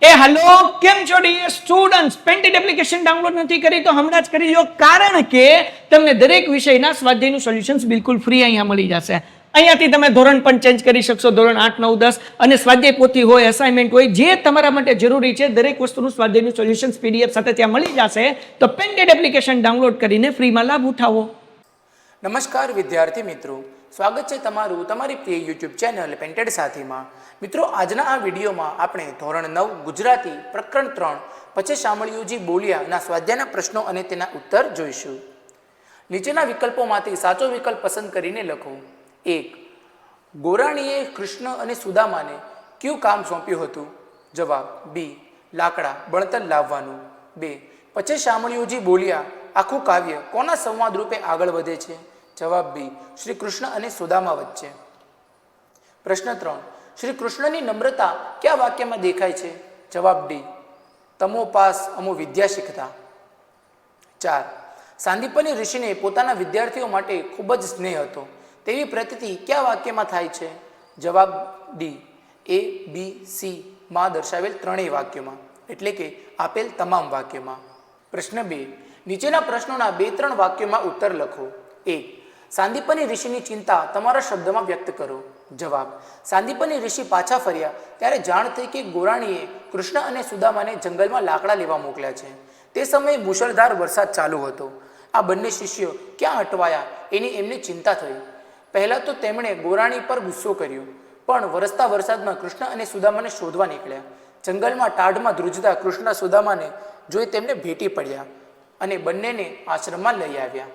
Hello केम छो dear students painted application download નથી કરી તો હમણાં જ કરી લો કારણ કે તમને દરેક વિષયના સ્વાધ્યાયનું સોલ્યુશન્સ બિલકુલ ફ્રી અહીંયા મળી જશે અહીંયાથી તમે ધોરણ પણ ચેન્જ કરી શકશો ધોરણ 8 9 10 અને સ્વાધ્યાય પોથી હોય અસાઇનમેન્ટ હોય જે તમારા માટે જરૂરી છે દરેક વસ્તુનું સ્વાધ્યાયનું સોલ્યુશન્સ પીડીએફ સાથે ત્યાં મળી જશે તો પેન્ટેડ એપ્લિકેશન ડાઉનલોડ કરીને ફ્રીમાં લાભ ઉઠાવો। નમસ્કાર વિદ્યાર્થી મિત્રો, સ્વાગત છે તમારું તમારી પ્રિય યુટ્યુબ ચેનલ પેન્ટેડ સાથીમાં। મિત્રો, આજના આ વિડીયોમાં આપણે ધોરણ 9 ગુજરાતી પ્રકરણ 3 પછી શામળિયોજી બોલ્યાના સ્વાધ્યાયના પ્રશ્નો અને તેના ઉત્તર જોઈશું। નીચેના વિકલ્પોમાંથી સાચો વિકલ્પ પસંદ કરીને લખો। 1. ગોરાણીએ કૃષ્ણ અને સુદામાને કયું કામ સોંપ્યું હતું? જવાબ બી. લાકડા બળતણ લાવવાનું। 2. પછી શામળિયોજી બોલ્યા આખું કાવ્ય કોના સંવાદ રૂપે આગળ વધે છે? જવાબ બી. શ્રી કૃષ્ણ અને સુદામા વચ્ચે। પ્રશ્ન 3. શ્રી કૃષ્ણની નમ્રતા કયા વાક્યમાં દેખાય છે? જવાબ ડી. તમો પાસ અમો વિદ્યા શીખતા। 4. સાંદીપની ઋષિને પોતાના વિદ્યાર્થીઓ માટે ખૂબ જ સ્નેહ હતો તેવી પ્રતીતિ કયા વાક્યમાં થાય છે? જવાબ ડી. એ બી સી માં દર્શાવેલ ત્રણેય વાક્યોમાં, એટલે કે આપેલ તમામ વાક્યોમાં। પ્રશ્ન 2. નીચેના પ્રશ્નોના 2-3 વાક્યોમાં ઉત્તર લખો। 1. સાંદીપની ઋષિની ચિંતા તમારા શબ્દમાં વ્યક્ત કરો। જવાબ સાંદીપની ઋષિ પાછા ફર્યા ત્યારે જાણ થઈ કે ગોરાણીએ કૃષ્ણ અને સુદામાને જંગલમાં લાકડા લેવા મોકલ્યા છે। તે સમયે મુશળધાર વરસાદ ચાલુ હતો। આ બંને શિષ્યો ક્યાં અટવાયા એની એમને ચિંતા થઈ। પહેલાં તો તેમણે ગોરાણી પર ગુસ્સો કર્યો, પણ વરસતા વરસાદમાં કૃષ્ણ અને સુદામાને શોધવા નીકળ્યા। જંગલમાં ટાઢમાં ધ્રુજતા કૃષ્ણ સુદામાને જોઈ તેમને ભેટી પડ્યા અને બંનેને આશ્રમમાં લઈ આવ્યા।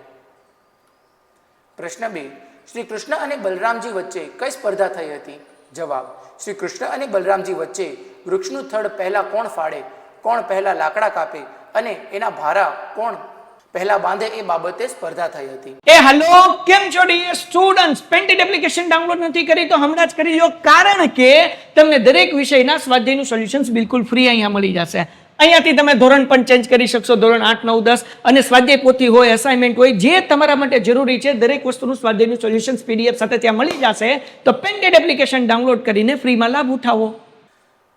પ્રશ્ન 2. શ્રી કૃષ્ણ અને બલરામજી વચ્ચે કઈ સ્પર્ધા થઈ હતી? જવાબ શ્રી કૃષ્ણ અને બલરામજી વચ્ચે વૃક્ષનું થડ પહેલા કોણ ફાડે, કોણ પહેલા લાકડા કાપે અને એના ભારા કોણ પહેલા બાંધે એ બાબતે સ્પર્ધા થઈ હતી। હેલો કેમ છો dear students painted application download નથી કરી તો હમણાં જ કરી લો કારણ કે તમને દરેક વિષયના સ્વાધ્યાયનું સોલ્યુશન્સ બિલકુલ ફ્રી અહીંયા મળી જશે। અહીંયાથી તમે ધોરણ પણ ચેન્જ કરી શકશો ધોરણ 8 9 10 અને સ્વાધ્યાય પોથી હોય અસાઇનમેન્ટ હોય જે તમારા માટે જરૂરી છે દરેક વસ્તુનું સ્વાધ્યાયનું સોલ્યુશન્સ પીડીએફ સાથે ત્યાં મળી જશે તો પેન્ટેડ એપ્લિકેશન ડાઉનલોડ કરીને ફ્રીમાં લાભ ઉઠાવો।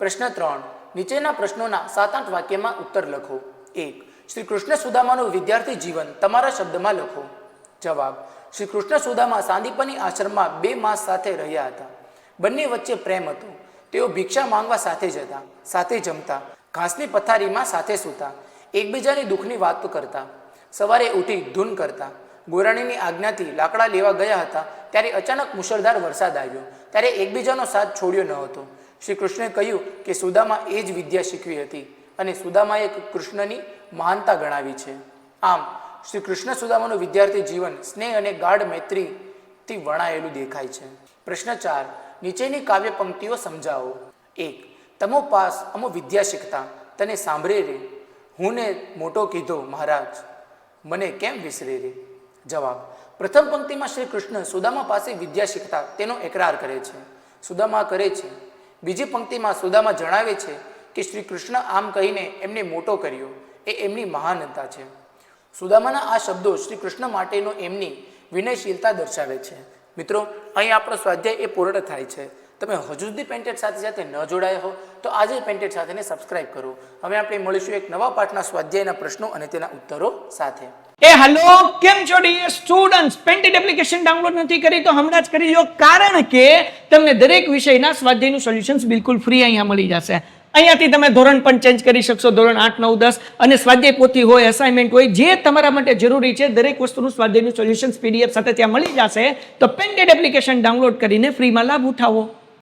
પ્રશ્ન 3. નીચેના પ્રશ્નોના 7-8 વાક્યમાં ઉત્તર લખો। 1. શ્રી કૃષ્ણ સુદામાનું વિદ્યાર્થી જીવન તમારા શબ્દમાં લખો। જવાબ શ્રી કૃષ્ણ સુદામા સાંદીપની આશ્રમમાં 2 માસ સાથે રહ્યા હતા। બંને વચ્ચે પ્રેમ હતો। તેઓ ભિક્ષા માંગવા સાથે જતા, સાથે જમતા, ઘાસની પથારીમાં સાથે સૂતા, એકબીજાની દુઃખની વાત કરતા, સવારે ઉઠી ધૂન કરતા। ગોરાણીની આજ્ઞાથી લાકડા લેવા ગયા હતા ત્યારે અચાનક મુશળધાર વરસાદ આવ્યો ત્યારે એકબીજાનો સાથ છોડ્યો ન હતો। શ્રી કૃષ્ણે કહ્યું કે સુદામા એ જ વિદ્યા શીખવી હતી અને સુદામાએ કૃષ્ણની મહાનતા ગણાવી છે। આમ શ્રી કૃષ્ણ સુદામાનું વિદ્યાર્થી જીવન સ્નેહ અને ગાઢ મૈત્રીથી વણાયેલું દેખાય છે। પ્રશ્ન 4. નીચેની કાવ્ય પંક્તિઓ સમજાવો। 1. તમો પાસ અમો વિદ્યા શીખતા તને સાંભળે રે, હું ને મોટો કીધો મહારાજ મને કેમ વિસરે રે। જવાબ પ્રથમ પંક્તિમાં શ્રી કૃષ્ણ સુદામા પાસે વિદ્યા શીખતા તેનો એકરાર કરે છે, સુદામા કરે છે। બીજી પંક્તિમાં સુદામા જણાવે છે કે શ્રી કૃષ્ણ આમ કહીને એમને મોટો કર્યો એ એમની મહાનતા છે। સુદામાના આ શબ્દો શ્રી કૃષ્ણ માટેનો એમની વિનયશીલતા દર્શાવે છે। મિત્રો, અહીં આપણો સ્વાધ્યાય એ પૂર્ણ થાય છે। તમે હજુ સુધી પેન્ટેડ સાથે ન જોડાયા હો તો આજે પેન્ટેડ સાથેને સબસ્ક્રાઇબ કરો। હવે આપણે મળીશું એક નવા પાઠના સ્વાધ્યાયના પ્રશ્નો અને તેના ઉત્તરો સાથે। હેલો કેમ છો dear students painted application download નથી કરી તો હમણાં જ કરી લો કારણ કે તમને દરેક વિષયના સ્વાધ્યાયનું સોલ્યુશન્સ બિલકુલ ફ્રી અહીંયા મળી જશે। અહીંયાથી તમે ધોરણ પણ ચેન્જ કરી શકશો ધોરણ 8 9 10 અને સ્વાધ્યાય પોથી હોય અસાઇનમેન્ટ હોય જે તમારા માટે જરૂરી છે દરેક વસ્તુનું સ્વાધ્યાયનું સોલ્યુશન્સ પીડીએફ સાથે ત્યાં મળી જશે તો પેન્ટેડ એપ્લિકેશન ડાઉનલોડ કરીને ફ્રીમાં લાભ ઉઠાવો।